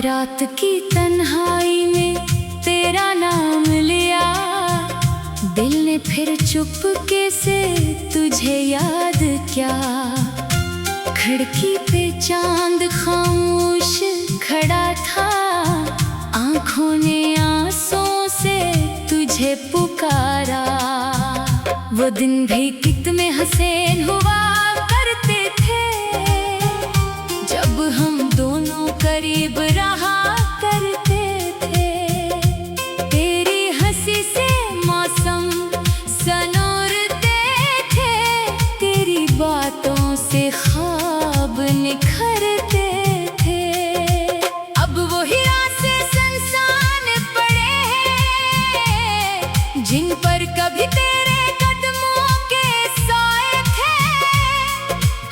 रात की तन्हाई में तेरा नाम लिया, दिल ने फिर चुपके से तुझे याद किया। खिड़की पे चांद खामोश खड़ा था, आंखों ने आंसुओं से तुझे पुकारा। वो दिन भी कितने हसीन हुआ करते थे, जब हम दोनों करीब रहा करते थे। तेरी हंसी से मौसम सनोरते थे, तेरी बातों से ख्वाब निखरते थे। अब वो हीरा से संसान पड़े हैं, जिन पर कभी तेरे कदमों के साए थे।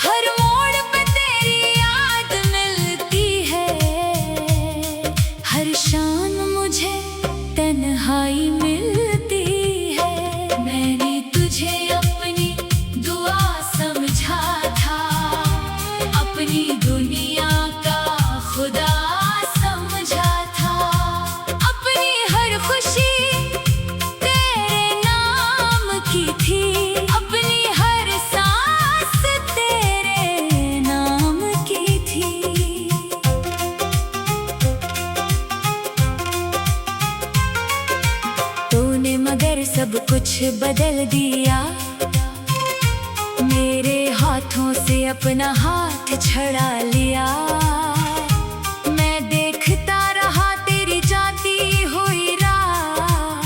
हर मोड़ पे तेरी याद मिलती है, हर शाम मुझे तन्हाई मिलती है। मैंने तुझे अपनी दुआ समझा था, अपनी दुनिया का खुदा समझा था। अपनी हर खुशी तेरे नाम की थी, अपनी हर सांस तेरे नाम की थी। तूने मगर सब कुछ बदल दिया, मेरे हाथों से अपना हाथ छड़ा लिया। मैं देखता रहा तेरी जाती हुई राह,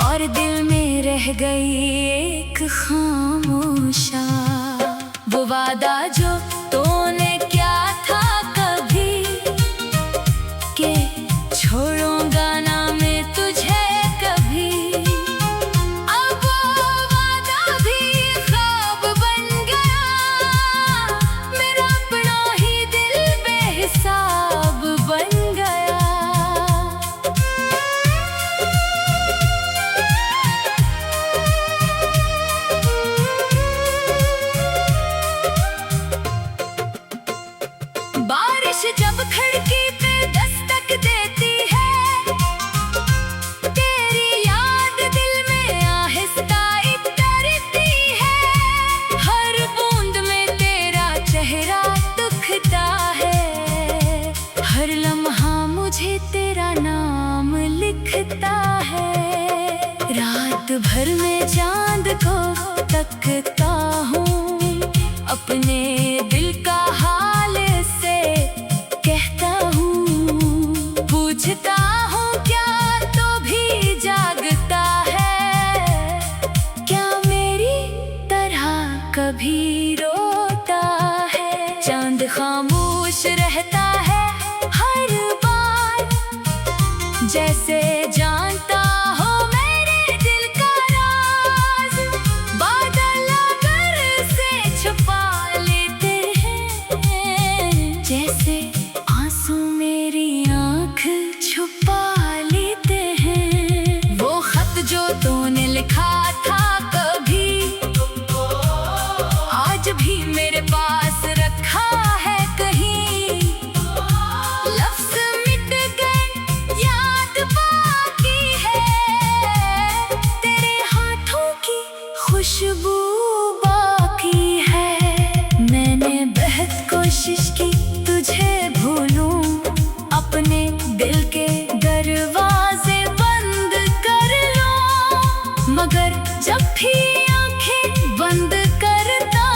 और दिल में रह गई एक खामोशा। वो वादा जो तूने किया था कभी, के छोड़ूंगा ना मैं तुझे कभी। अब वो वादा भी ख्वाब बन गया, मेरा अपना ही दिल बेहिसाब बन गया। बारिश जब खिड़की पे दस्तक देती है, तेरी याद दिल में आहिस्ता उतरती है। हर बूंद में तेरा चेहरा दिखता है, हर लम्हा मुझे तेरा नाम लिखता है। रात भर में चांद को तकता हूँ, अपने दिल का हाल से कहता हूँ। पूछता हूँ क्या तो भी जागता है, क्या मेरी तरह कभी रोता है। चांद खामोश रहता है हर बार, जैसे जानता हो मेरे दिल का राज। बादल अगर से छुपा लेते हैं, जैसे आंसू मेरी आंख छुपा लेते हैं। वो खत जो तूने लिखा था कभी, आज भी मेरे पास रखा है कहीं। लफ्ज मिट गए, याद बाकी है, तेरे हाथों की खुशबू बाकी है। मैंने बहुत कोशिश की तुझे भूलूं, अपने दिल के दरवाजे बंद कर लूं। मगर जब भी आंखें बंद करता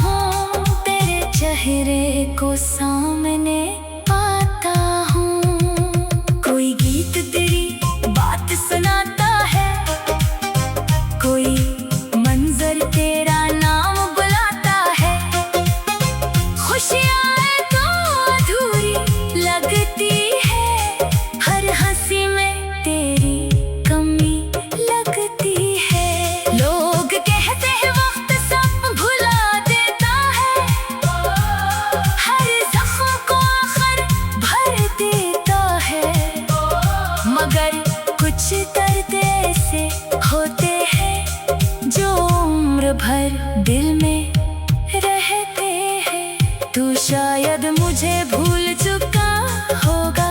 हूँ, तेरे चेहरे को सामने पाता हूँ। कोई गीत तेरी बात सुनाता है, कोई मंजर तेरा नाम बुलाता है। खुशियाँ तो अधूरी लगती है, हर हंसी में तेरी कमी लगती है। लोग कहते हैं वक्त सब भुला देता है, हर जख्म को आखिर भर देता है। मगर कुछ दर्द ऐसे होते हैं जो उम्र भर दिल में रहते हैं। तू शायद मुझे भूल चुका होगा,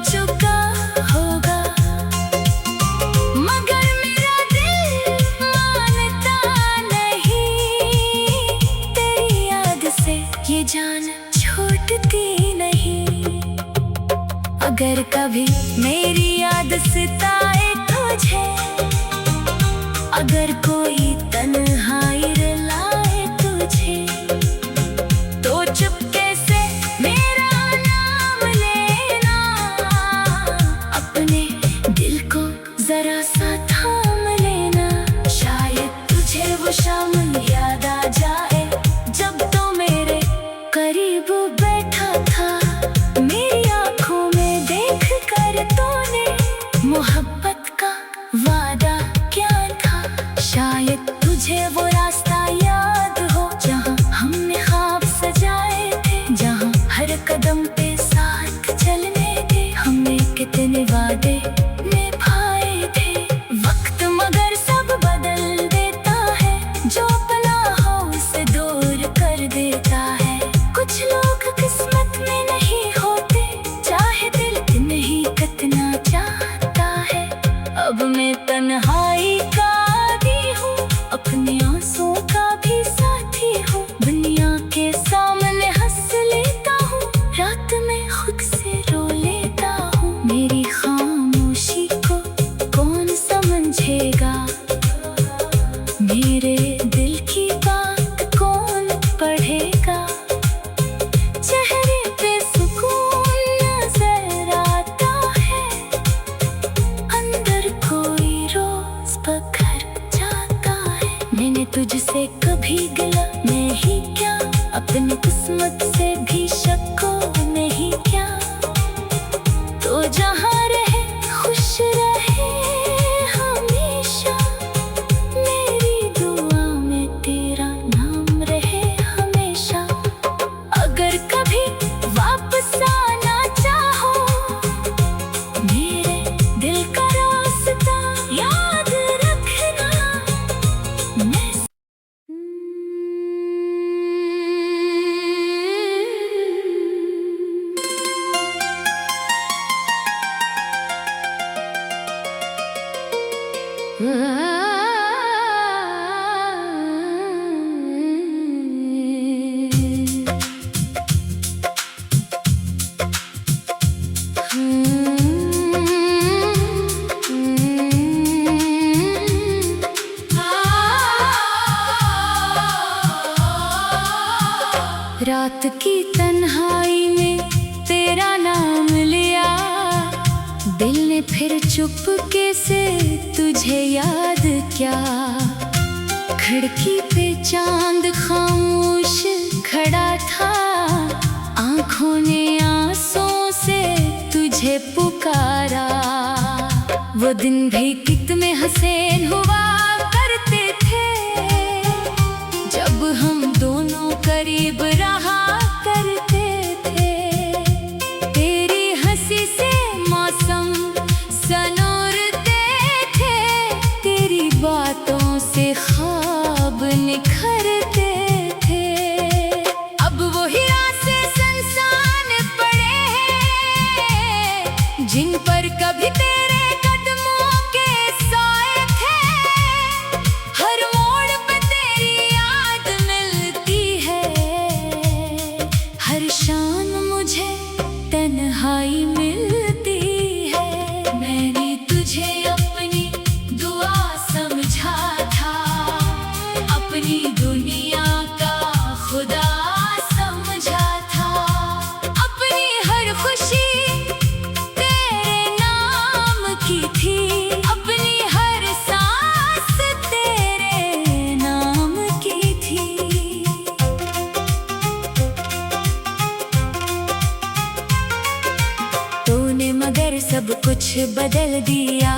चुका होगा, मगर मेरा दिल मानता नहीं। तेरी याद से ये जान छूटती नहीं। अगर कभी मेरी याद सताए तुझे, अगर कोई तन्हाई रुलाए तुझे, तो चुपके से मेरा नाम लेना। अपने दिल को जरा सा थाम लेना। शायद तुझे वो शाम याद आ जाए, जब तो मेरे करीब बैठा था। मेरी आंखों में देख कर तूने मोहब्बत का वादा क्या था। शायद तुझे वो रास्ता याद हो, जहाँ हमने ख्वाब सजाए थे, जहाँ हर कदम पे साथ चलने थे। हमने कितने वादे निभाए थे। वक्त मगर सब बदल देता है, जो अपना हो उसे दूर कर देता है। कुछ लोग किस्मत में नहीं होते, चाहे दिल नहीं कितना चाहता है। अब मैं तन्हाई का आदी हूँ, अपने आंसुओं का भी साथी हूँ। दुनिया के सामने हंस लेता हूँ, रात में खुद से रो लेता हूँ। मेरी खामोशी को कौन समझेगा, मेरे दिल की बात कौन पढ़ेगा। चेहरे पे सुकून नजर आता है, अंदर कोई रोज पकड़ जाता है। मैंने तुझसे कभी गिला नहीं क्या, अपनी किस्मत से भी शक्को नहीं क्या। तो जहाँ रहे खुश रहे हमेशा, मेरी दुआ में तेरा नाम रहे हमेशा। अगर कभी वापस आना चाहो, मेरे दिल का रास्ता याद रखना। मैं रात की तन्हाई में तेरा नाम लिया, दिल ने फिर चुपके से तुझे याद क्या। खिड़की पे चांद खामोश खड़ा था, आंखों ने आंसुओं से तुझे पुकारा। वो दिन भी कितने हसीन हुआ करते थे, जब हम दोनों करीब रहा करते थे। तेरी हंसी से मौसम सनोरते थे, तेरी बातों से ख्वाब निखरते थे। अब वही रास्ते सुनसान पड़े हैं, जिन पर कभी तेरे कदमों के साए थे। हर मोड़ पे तेरी याद मिलती है, हर शाम मुझे तन्हाई मिलती है। मैंने तुझे अपनी दुआ समझा था, अपनी दुनिया का खुदा समझा था। अपनी हर खुशी तेरे नाम की थी, अपनी हर सांस तेरे नाम की थी। तूने मगर सब कुछ बदल दिया,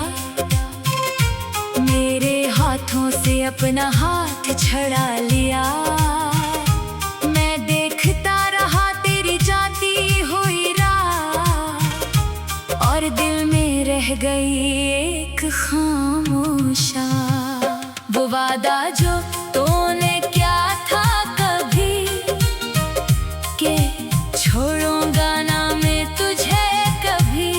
मेरे हाथों से अपना हाथ छड़ा लिया। मैं देखता रहा तेरी जाती हुई राह, और दिल में रह गई एक खामोशा। वो वादा जो तूने क्या था कभी, के छोड़ूंगा ना मैं तुझे कभी।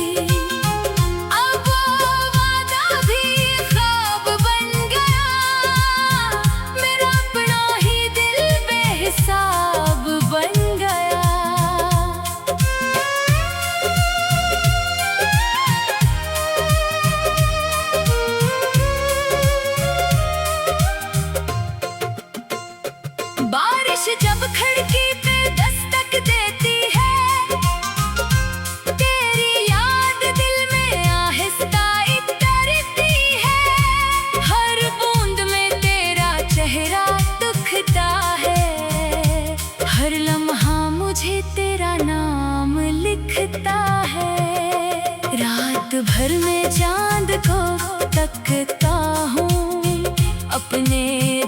बारिश जब खिड़की पे दस्तक देती है, तेरी याद दिल में आहिस्ता उतरती है। हर बूंद में तेरा चेहरा दिखता है, हर लम्हा मुझे तेरा नाम लिखता है। रात भर में चांद को तकता हूँ, अपने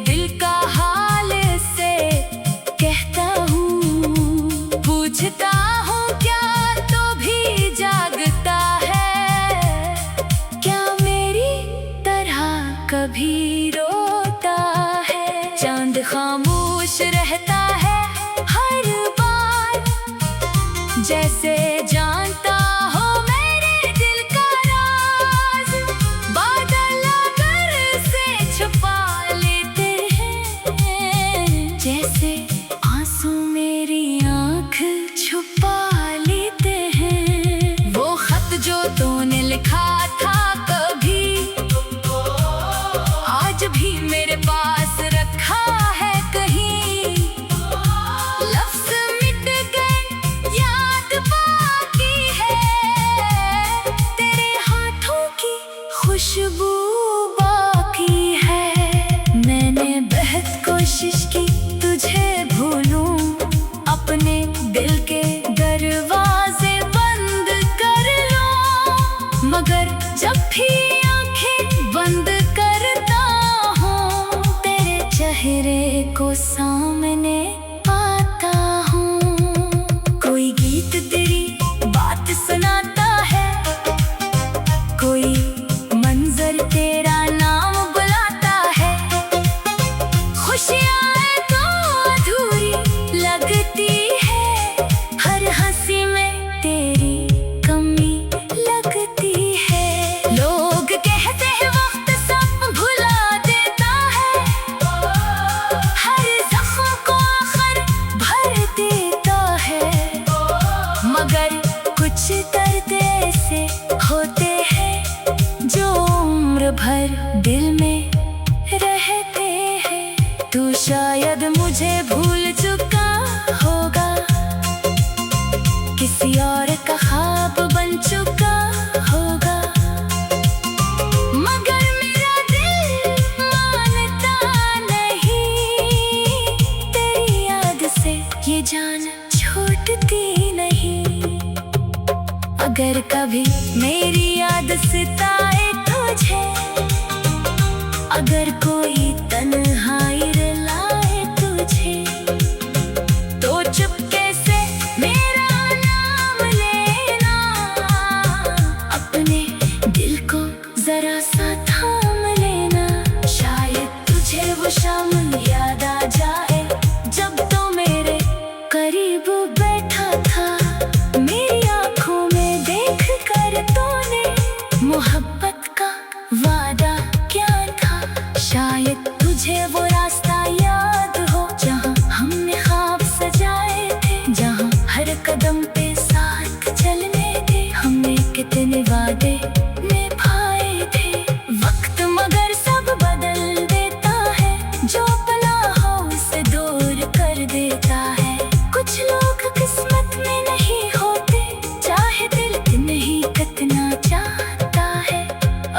दिल का हाल से कहता हूँ। पूछता हूँ क्या तो भी जागता है, क्या मेरी तरह कभी रोता है। चांद खामोश रहता है हर बार, जैसे जानता हो मेरे दिल का राज। बादल आकर से छुपा लेते हैं, जैसे आंसू मेरी आंख छुपा लेते हैं। वो खत जो तूने लिखा था कभी, आज भी मेरे पास रखा है कहीं। लफ्ज़ मिट गए याद बाकी है, तेरे हाथों की खुशबू बाकी है। मैंने बहुत कोशिश की तुझे भूलूं, अपने दिल के दरवाजे बंद कर लूं, मगर जब भी आंखें बंद करता हूँ, तेरे चेहरे को सामने पाता हूँ। कोई गीत तेरी बात सुनाता है, कोई मंजर तेरा नाम बुलाता है। खुशियाँ तो अधूरी लगती है, हर हंसी में तेरी कमी लगती है। लोग कहते हैं वक्त सब भुला देता है, हर ज़ख्म को आखिर भर देता है, मगर कुछ दर्द ऐसे होते हैं जो उम्र भर दिल में रहते हैं। तू शायद मुझे भूल चुका होगा, किसी और का ख्वाब बन चुका होगा, मगर मेरा दिल मानता नहीं। तेरी याद से ये जान छूटती नहीं। अगर कभी मेरी याद सताए तुझे, अगर कोई तन्हाई रुलाए तुझे, तो चुपके से मेरा नाम लेना, अपने दिल को जरा सा थाम लेना। शायद तुझे वो शाम याद आ जाए, जब तो मेरे करीब बैठा था। मेरी आंखों में देख कर तूने मोहब्बत का वादा क्या था। शायद तुझे वो रास्ता याद हो, जहाँ हमने ख्वाब सजाए थे, जहाँ हर कदम पे साथ चलने थे। हमने कितने वादे निभाए थे। वक्त मगर सब बदल देता है, जो अपना हो उसे दूर कर देता है। कुछ लोग किस्मत में नहीं होते, चाहे दिल नहीं कितना चाहता है।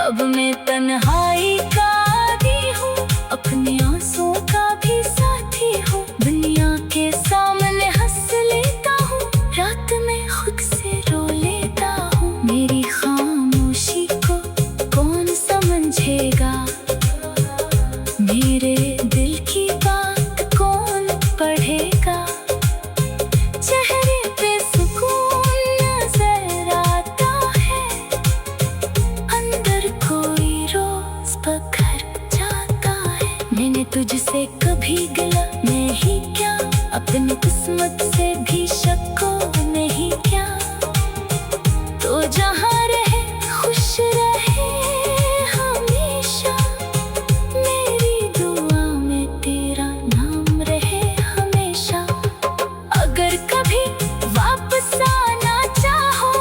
अब मैं तन्हाई का आदी हूँ, अपने आंसुओं का भी साथी हूँ। दुनिया के सामने हंस लेता हूँ, रात में खुद से रो लेता हूँ। मेरी खामोशी को कौन समझेगा, मेरे दिल की बात कौन पढ़ेगा। चेहरे पे सुकून नजर आता है, अंदर कोई रोज पकड़ जाता है। मैंने तुझसे कभी गिला नहीं क्या, अपनी किस्मत से भी शक नहीं क्या। तो जहाँ रहे खुश रहे हमेशा, मेरी दुआ में तेरा नाम रहे हमेशा। अगर कभी वापस आना चाहो,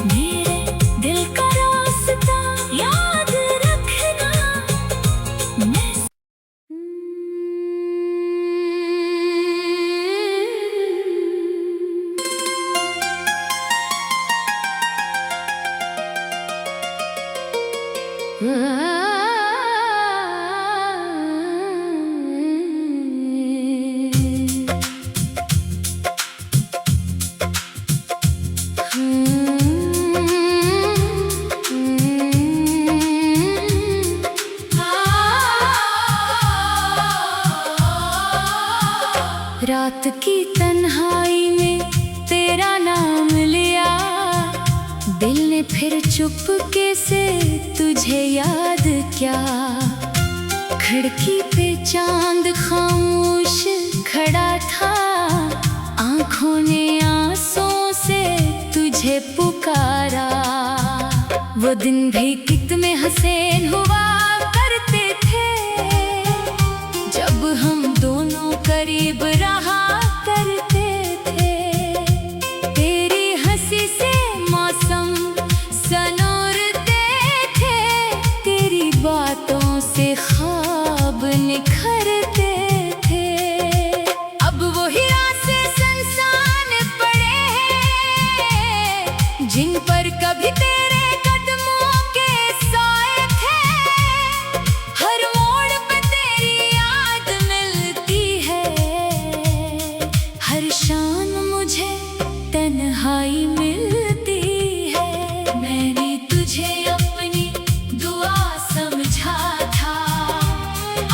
मेरे दिल का रास्ता याद रखना। मैं रात की तन्हाई में तेरा नाम लिया, दिल ने फिर चुपके से तुझे याद किया। खिड़की पे चांद खामोश खड़ा था, आंखों ने आंसुओं से तुझे पुकारा। वो दिन भी कितने हसीन हुआ करते थे, जब हम दोनों करीब रहा करते थे। तेरी हंसी से मौसम सनोरते थे, तेरी बातों से ख्वाब निखरते थे। अब वो हीरा से संसान पड़े हैं, जिन पर कभी तेरे कदमों के साए थे। हर मोड़ पे तेरी याद मिलती है, हर शाम मुझे तन्हाई मिलती है। मैंने तुझे अपनी दुआ समझा था,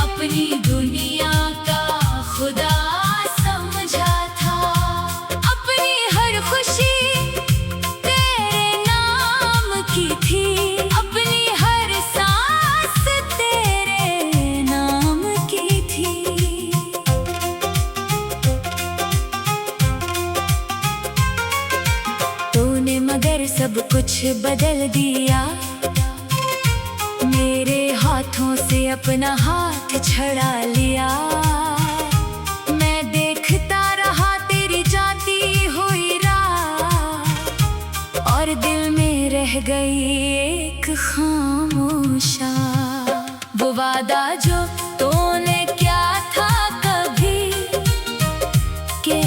अपनी दुनिया का खुदा समझा था। अपनी हर खुशी तेरे नाम की थी, अपनी हर सांस तेरे नाम की थी। तूने मगर सब कुछ बदल दिया, मेरे हाथों से अपना हाथ छड़ा लिया। मैं देखता रहा तेरी जाती हुई राह, और दिल में रह गई एक खामोशा। वो वादा जो तूने किया था कभी, के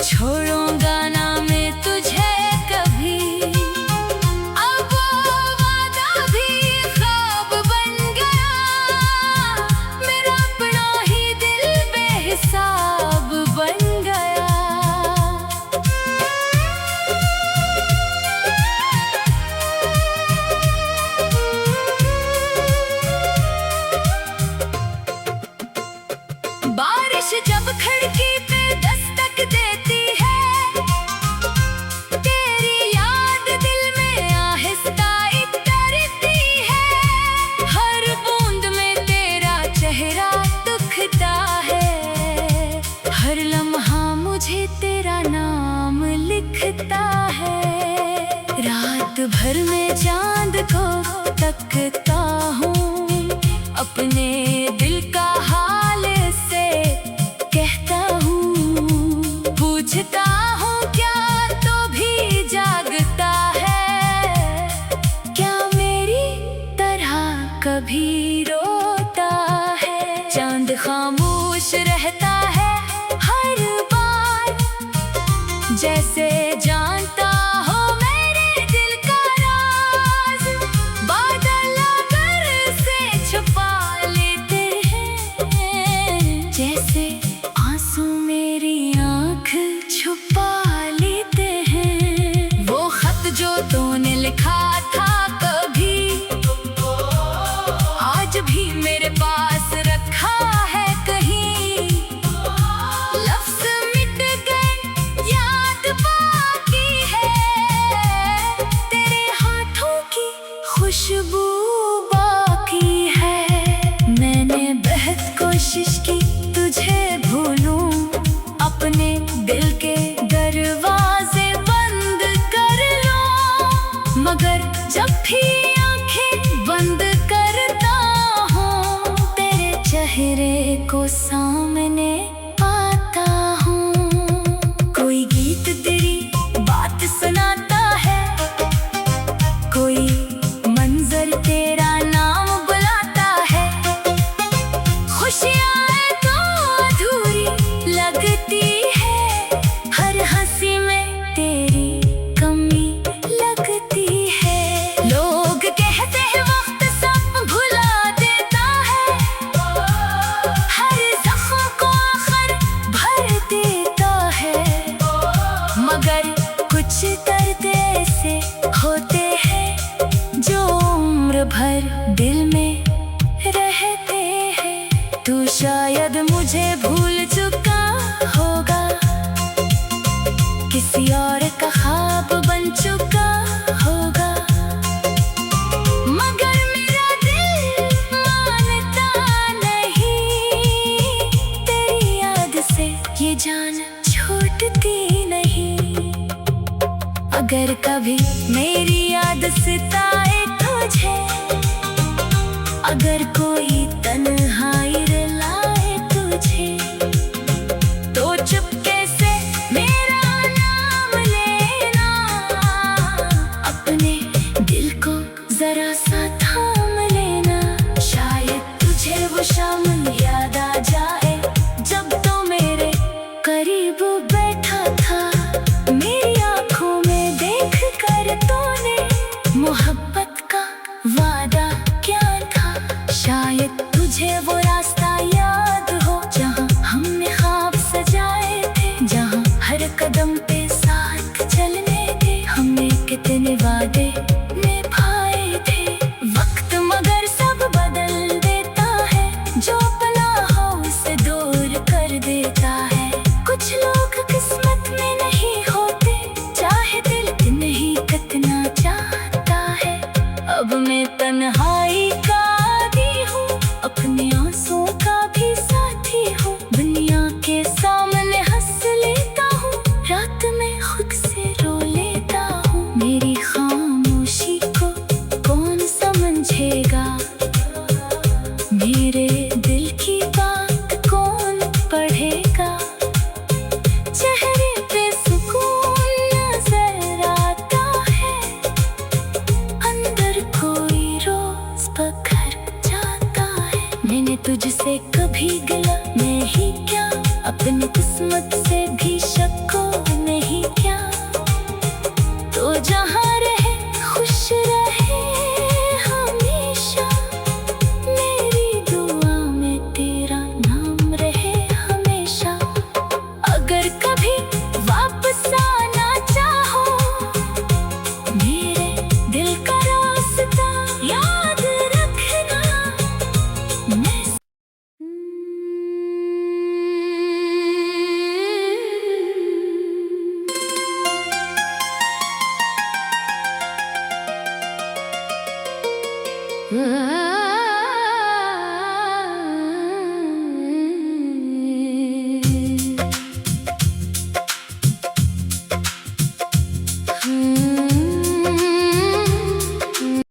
छोड़ूंगा ना मैं तुझे कभी। अब वो वादा भी ख्वाब बन गया, मेरा अपना ही दिल बेहिसाब बन गया। बारिश जब खिड़की पे दस्तक देती है, तेरी याद दिल में आहिस्ता उतरती है। हर बूंद में तेरा चेहरा दिखता है, हर लम्हा मुझे तेरा नाम लिखता है। रात भर में चांद को तकता हूँ, अपने दिल का हाल से कहता हूँ। पूछता हूँ क्या तो भी जागता है, क्या मेरी तरह कभी रोता है। चांद खामोश रहता है हर बार, जैसे जानता हो मेरे दिल का राज। बादल अगर से छुपा लेते हैं, जैसे आंसू मेरी आंख छुपा लेते हैं। वो खत जो तूने लिखा था कभी, आज भी मेरे पास रखा है कहीं। लफ्ज़ मिट गए, याद बाकी है, तेरे हाथों की खुशबू बाकी है। मैंने बहुत कोशिश की तुझे भूलूं, अपने दिल के दरवाजे बंद कर लूं। मगर जब भी आंखें बंद करता हूँ, तेरे चेहरे को सामने पाता हूँ। कोई गीत तेरी बात सुनाता है, कोई मंजर तेरा नाम बुलाता है। खुशियाँ तो अधूरी लगती है, हर हंसी में तेरी कमी लगती है। लोग कहते हैं वक्त सब भुला देता है, हर जख्म को आखिर भर देता है। मगर कुछ दर्द ऐसे होते हैं जो उम्र भर दिल में रहते हैं। तू शायद मुझे भूल चुका होगा, किसी और का ख्वाब बन चुका होगा, मगर मेरा दिल मानता नहीं। तेरी याद से ये जान छूटती नहीं। अगर कभी मेरी याद सताए तुझे, अगर कोई तन्हाई रुलाए तुझे, तो चुपके से मेरा नाम लेना, अपने दिल को जरा सा थाम लेना। शायद तुझे वो शाम याद आ जाए, जब तो मेरे करीब बैठा था। मेरी आंखों में देख कर तूने मोहब्बत का वादा क्या था। शायद तुझे वो रास्ता याद हो, जहाँ हमने ख्वाब सजाए थे, जहाँ हर कदम पे साथ चलने थे। हमने कितने वादे निभाए थे। वक्त मगर सब बदल देता है, जो अपना हो उसे दूर कर देता है। कुछ लोग किस्मत में नहीं होते, चाहे दिल नहीं कितना चाहता है। अब मैं तन्हाई का आदी हूँ, अपने आंसुओं का भी साथी हूँ। दुनिया के सामने हंस लेता हूँ, रात में खुद से रो लेता हूँ। मेरी खामोशी को कौन समझेगा, मेरे दिल की बात कौन पढ़ेगा। चेहरे पे सुकून नजर आता है, अंदर कोई रोज पकड़ जाता है। मैंने तुझसे कभी गिला नहीं क्या, अपनी किस्मत से भी शक को नहीं क्या। तो जहाँ रहे खुश रहे हमेशा, मेरी दुआ में तेरा नाम रहे हमेशा। अगर कभी वापस आना चाहो, मेरे दिल का रास्ता याद रखना। मैं Ah